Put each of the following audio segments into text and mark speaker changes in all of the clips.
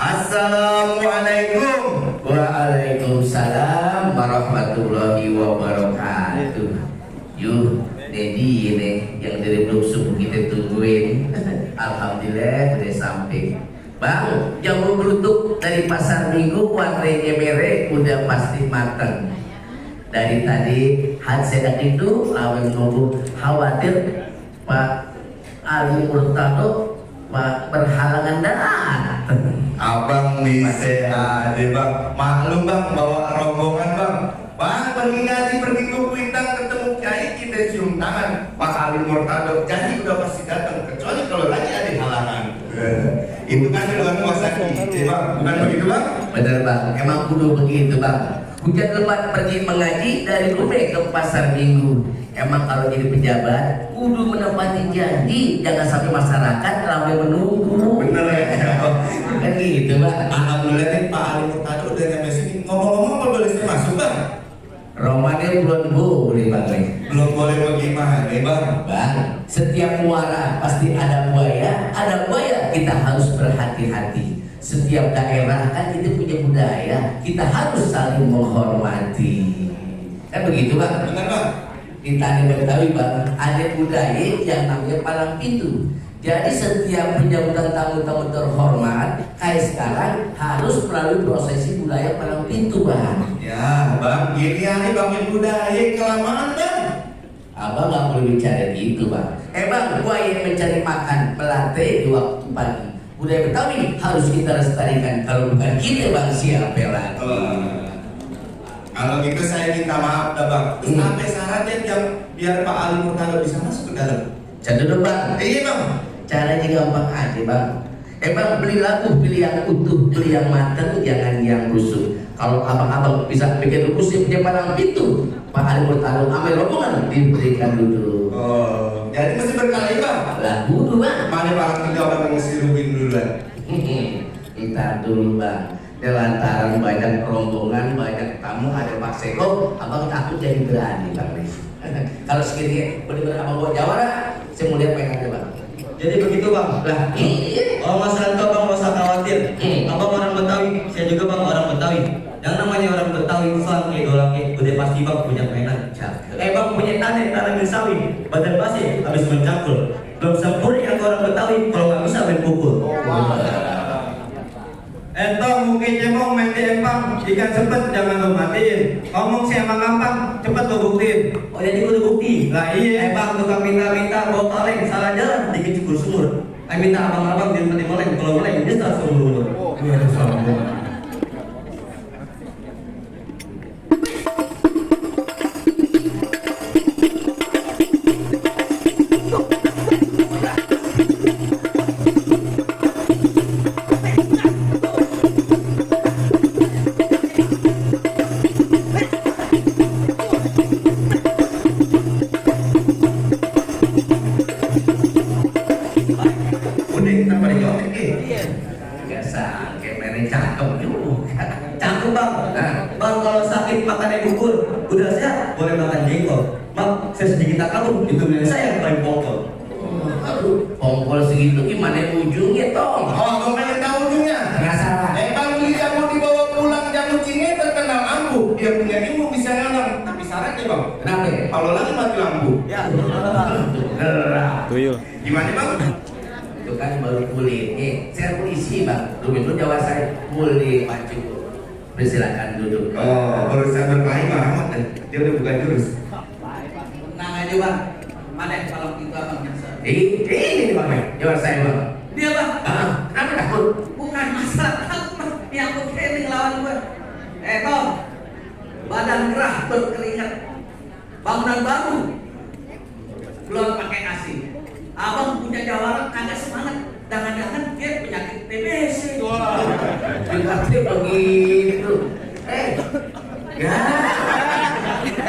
Speaker 1: Assalamualaikum.
Speaker 2: Waalaikumsalam warahmatullahi wabarakatuh. Yuh, Dedi ini yang dari belum subuh kita tungguin. Alhamdulillah udah sampai. Bang, jamu gelutuk dari pasar Minggu kuatrenya merek udah pasti matang. Dari tadi Hansedak itu lawan nunggu khawatir Pak Ali Murtado Pak berhalangan datang.
Speaker 1: Abang bisa ada bang, maklum bang bawa rombongan bang. Bang pergi ngaji pergi ke Kuitang ketemu kiai kita cium tangan Pak Ali Murtado. Jadi udah pasti datang kecuali kalau lagi ada halangan. Itu kan di luar kuasa kita bang, bukan begitu bang?
Speaker 2: Bener bang, emang kudu begitu bang. Hujan lebat pergi mengaji dari rumah ke pasar Minggu. Emang kalau jadi pejabat kudu menepati janji, jangan sampai masyarakat ramai menunggu.
Speaker 1: Bener ya.
Speaker 2: Kan gitu bang.
Speaker 1: Alhamdulillah nih Pak Ali Murtado udah nyampe sini. Ngomong-ngomong apa boleh saya masuk bang?
Speaker 2: Ramadan belum boleh bang.
Speaker 1: Belum boleh bagaimana bang?
Speaker 2: Bang, setiap muara pasti ada buaya. Ada buaya kita harus berhati-hati. Setiap daerah kan itu punya budaya, kita harus saling menghormati. Kan begitu bang?
Speaker 1: Benar bang.
Speaker 2: Di Tanah Betawi bang, ada budaya yang namanya palang pintu. Jadi setiap penyambutan tamu-tamu terhormat kayak sekarang harus melalui prosesi budaya palang pintu bang.
Speaker 1: Ya bang, gini hari bang yang budaya kelamaan bang.
Speaker 2: Abang nggak perlu bicara gitu bang. Bang, buaya yang mencari makan melantai di waktu pagi. Budaya Betawi harus kita lestarikan. Kalau bukan kita bang, siapa lagi?
Speaker 1: Kalau gitu saya minta maaf dah bang. Terus sampai syaratnya yang biar Pak Ali Murtado bisa masuk ke dalam.
Speaker 2: Jangan dulu bang.
Speaker 1: Iya bang.
Speaker 2: Caranya gampang aja bang. Bang, beli labu, pilih yang utuh, beli yang matang, jangan yang busuk. Kalau abang-abang bisa bikin rumus yang punya palang pintu, Pak Ali Murtado ambil rombongan diberikan duduk.
Speaker 1: Oh, jadi mesti berkali bang.
Speaker 2: Lah dulu bang.
Speaker 1: Mana paling tidak orang yang mesti rugiin duluan?
Speaker 2: Ntar dulu bang. Ya, lantaran banyak rombongan, banyak tamu, ada Pak Seko, abang takut jadi berani bang. Kalau segini bener-bener abang bawa jawara, saya mau lihat pengen bang.
Speaker 3: Jadi begitu bang.
Speaker 2: Lah,
Speaker 3: Oh masalah itu bang, nggak usah khawatir. Abang orang Betawi, saya juga bang orang Betawi. Yang namanya orang Betawi, Sanke, Dolake, udah pasti bang punya mainan. Bang punya tanam sawi, badan basi habis mencangkul. Belum sempurna yang orang Betawi, kalau nggak bisa main pukul.
Speaker 4: Entong mungkin cemong main di empang, ikan sepet jangan lo matiin. Ngomong si emang gampang, cepet lo buktiin.
Speaker 3: Oh jadi udah bukti.
Speaker 4: Lah iya.
Speaker 3: Bang tukang minta bawa kaleng, salah jalan dikit cukur sumur. Minta abang-abang jangan mati meleng, kalau meleng dia tak sumur.
Speaker 4: Iya sombong.
Speaker 1: Udah kita pada jawab ini.
Speaker 2: biasa, kayak main cakep juga.
Speaker 3: Canggung bang.
Speaker 2: Nah.
Speaker 3: Bang kalau sakit makannya bubur, udah sehat boleh makan jengkol. Bang saya sedikit tak kabur, itu milik saya yang paling pokok.
Speaker 2: Aduh, pongkol segitu gimana ujungnya tong?
Speaker 1: Oh, abang pengen tahu ujungnya?
Speaker 2: Nggak salah.
Speaker 1: Bang beli jamu dibawa pulang, jamu cingnya terkenal ampuh. Dia punya ilmu bisa ngalang, tapi syaratnya bang.
Speaker 2: Kenapa?
Speaker 1: Kalau lagi mati lampu.
Speaker 3: Ya.
Speaker 2: Gerah.
Speaker 5: Tuyul.
Speaker 1: Gimana bang?
Speaker 2: Itu kan baru kulit. Saya polisi bang. Dulu itu Jawa saya kulit maju. Persilakan duduk.
Speaker 1: Oh, urusan bermain banget. Dia udah bukan jurus.
Speaker 6: Tenang aja bang, mana yang kalau itu abang nyasar?
Speaker 2: Ini bang, Jawa saya bang.
Speaker 6: Dia bang,
Speaker 2: Kenapa takut?
Speaker 6: bukan masalah takut bang, yang aku training lawan gue. Tom, badan gerah berkeringat, bangunan baru, belum pakai AC. Abang punya jawara kagak semangat, jangan-jangan dia penyakit TBC.
Speaker 2: Dilatih begitu. Ya.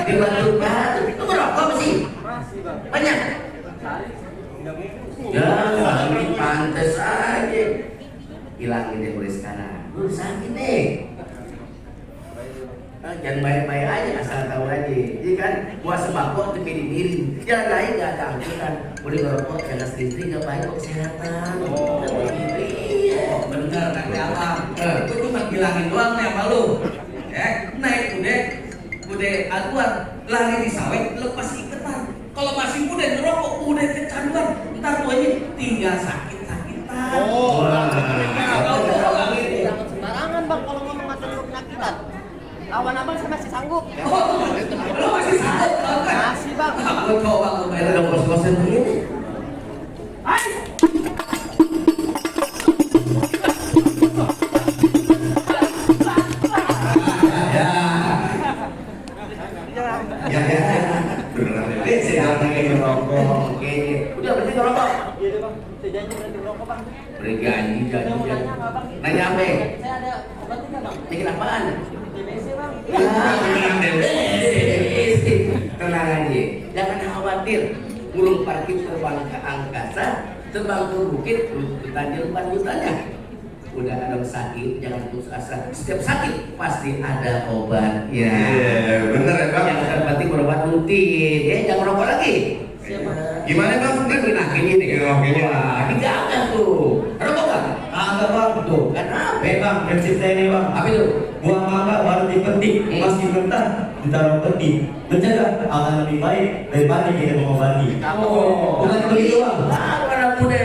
Speaker 2: Dibantu-bantu. Itu merokok sih. Banyak. Ya, ini pantas aja. Hilangin deh mulai sekarang. Lu sakit deh. Jangan baik-baik aja, asal tahu aja. Jadi kan, buat sembako itu miring-miring. Jalan lain nggak ada angkutan. Boleh ngerokok, jangan sering-sering nggak baik kok kesehatan. Iya.
Speaker 6: Bener nanti abang, itu cuma bilangin doang nih sama lu. Naik udah aduan, lari di sawit, lepas iketan. Kalau masih muda ngerokok, udah kecanduan. Ntar tuanya tinggal sakit-sakitan.
Speaker 7: Jangan sembarangan bang kalau ngomong ngatur penyakitan. Lawan abang saya masih sanggup.
Speaker 6: Lo masih sanggup kan?
Speaker 7: Masih bang.
Speaker 6: Aku tahu bang, lu
Speaker 2: Ada kos-kosan begini.
Speaker 1: Ya, beneran ya.
Speaker 2: Saya lagi ngerokok. Oke. Udah berarti ngerokok.
Speaker 7: Iya deh bang. Saya janji berhenti merokok bang.
Speaker 2: Beri janji.
Speaker 7: Saya mau nanya sama abang.
Speaker 2: Nanya apa?
Speaker 7: Saya ada obatnya nggak bang?
Speaker 2: Bikin apaan?
Speaker 7: TBC bang.
Speaker 2: Tenang aja, jangan khawatir. Burung parkir terbang ke angkasa, terbang ke bukit, bertanya hutannya. Udah ada sakit, jangan putus asa. Setiap sakit pasti ada obat. Ya,
Speaker 1: Bener ya bang.
Speaker 2: yang terpenting berobat rutin. Ya, jangan rokok lagi.
Speaker 1: Gimana bang?
Speaker 2: Ini nih. Wah, ini jangan tuh. Rokok kan?
Speaker 3: Agak bang.
Speaker 2: Tuh, kenapa?
Speaker 3: Bang, prinsip saya ini bang.
Speaker 2: Apa itu?
Speaker 3: Buang mangga baru dipetik, masih mentah ditaruh peti. Mencegah akan lebih baik daripada kita mengobati. Bukan begitu bang.
Speaker 2: Anak muda.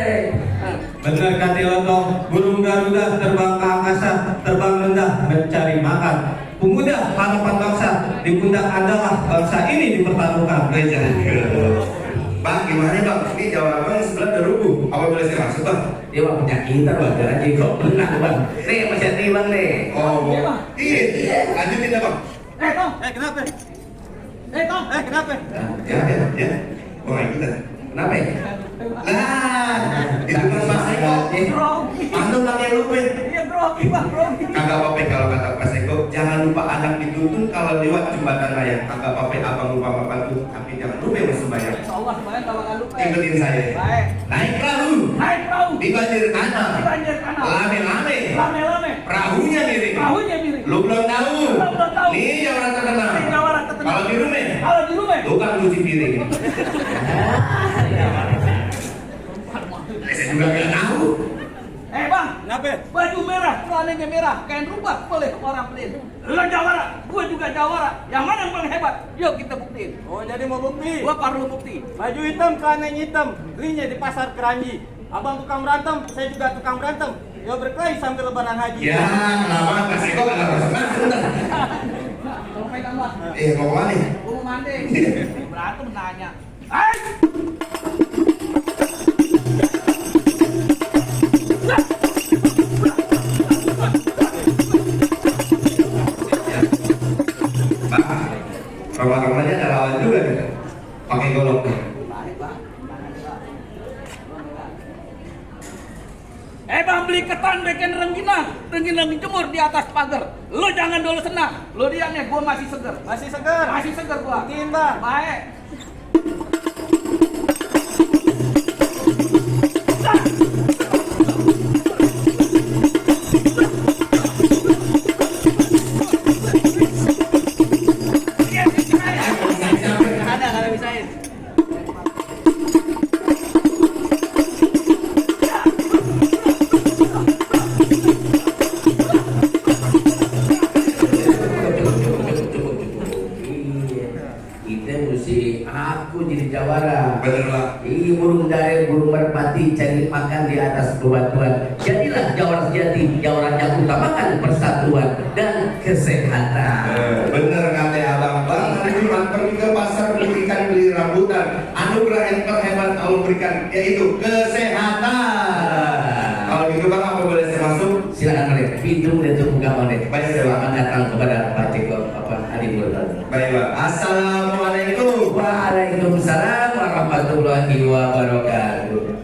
Speaker 4: Bener kata Otong, burung Garuda terbang ke angkasa, terbang rendah mencari makan. Pemuda harapan bangsa, di pundak adalah bangsa ini dipertaruhkan.
Speaker 1: Bang, gimana bang? Ini jawaban sebelah udah rubuh. Apa boleh saya masuk bang?
Speaker 2: Dia mah punya kita bang, jangan jengkok benar bang. Nih masih hati bang nih.
Speaker 1: Oh, iya. Lanjutin ya bang.
Speaker 7: Tom. Kenapa? Tom. Kenapa?
Speaker 1: Ya. Oh, kita.
Speaker 2: Kenapa?
Speaker 1: Lah, itu kan Mas Eko. Manu Antum pakai lupa.
Speaker 6: Iya grogi bang, grogi.
Speaker 1: Kagak apa-apa kalau kata Pak Seko, jangan lupa anak dituntun kalau lewat jembatan raya. Kagak apa-apa abang lupa bapak tuh, tapi jangan lupa yang sembahyang.
Speaker 6: Insya Allah semuanya kalau nggak lupa.
Speaker 1: Ikutin saya.
Speaker 6: Baik.
Speaker 1: Naik perahu.
Speaker 6: Naik perahu.
Speaker 1: Di banjir kanal.
Speaker 6: Di banjir kanal.
Speaker 1: Lame-lame.
Speaker 6: Lame-lame.
Speaker 1: Perahunya miring.
Speaker 6: Perahunya miring.
Speaker 1: Lu belum tahu.
Speaker 6: Belum tahu.
Speaker 1: Nih jawara terkenal.
Speaker 6: Ini jawara terkenal.
Speaker 1: Kalau di rumah,
Speaker 6: Kalau di rumah.
Speaker 1: tukang cuci piring. Saya juga nggak tahu.
Speaker 6: Bang,
Speaker 4: Kenapa?
Speaker 6: baju merah, celananya merah, kain rubah boleh orang beliin. Lo jawara, gue juga jawara. Yang mana yang paling hebat? Yuk kita buktiin.
Speaker 4: Oh, jadi mau bukti.
Speaker 6: Gua perlu bukti.
Speaker 4: Baju hitam, celana hitam, belinya di pasar Keranji. Abang tukang berantem, saya juga tukang berantem. Yo berkelahi sambil lebaran haji.
Speaker 1: Ya, kenapa Pak Seko nggak harus sebentar.
Speaker 6: Kalau pegang gua,
Speaker 1: Mau kemana?
Speaker 6: gua mau mandi. Berantem nanya. Hai!
Speaker 1: Pak, ramalannya ada lawan juga nih. Pakai golok nih.
Speaker 6: Baik, Bang. Bang, beli ketan bikin rengginang jemur di atas pagar. Lo jangan dulu senang. Lo lihat nih, gua masih seger.
Speaker 4: Masih segar.
Speaker 6: Masih seger gua.
Speaker 4: Buktiin, Bang.
Speaker 6: Baik. Ada bisain.
Speaker 2: Kita mesti aku jadi jawara.
Speaker 1: Bener lah.
Speaker 2: Ini burung dari burung merpati cari makan di atas bebatuan. Jadilah jawara sejati, jawara yang utamakan persatuan dan kesehatan.
Speaker 1: Bener kata abang. Bang, hari Jumat pergi ke pasar beli ikan beli rambutan. Anugerah yang terhebat Allah berikan yaitu kesehatan. Kalau gitu bang, apa boleh saya masuk?
Speaker 2: Silakan Malik, pintu udah terbuka Malik.
Speaker 1: Baik,
Speaker 2: Selamat datang kepada Pak Ceko Adi Murtad.
Speaker 1: Baik bang. Assalamualaikum.
Speaker 2: Waalaikumsalam warahmatullahi wabarakatuh.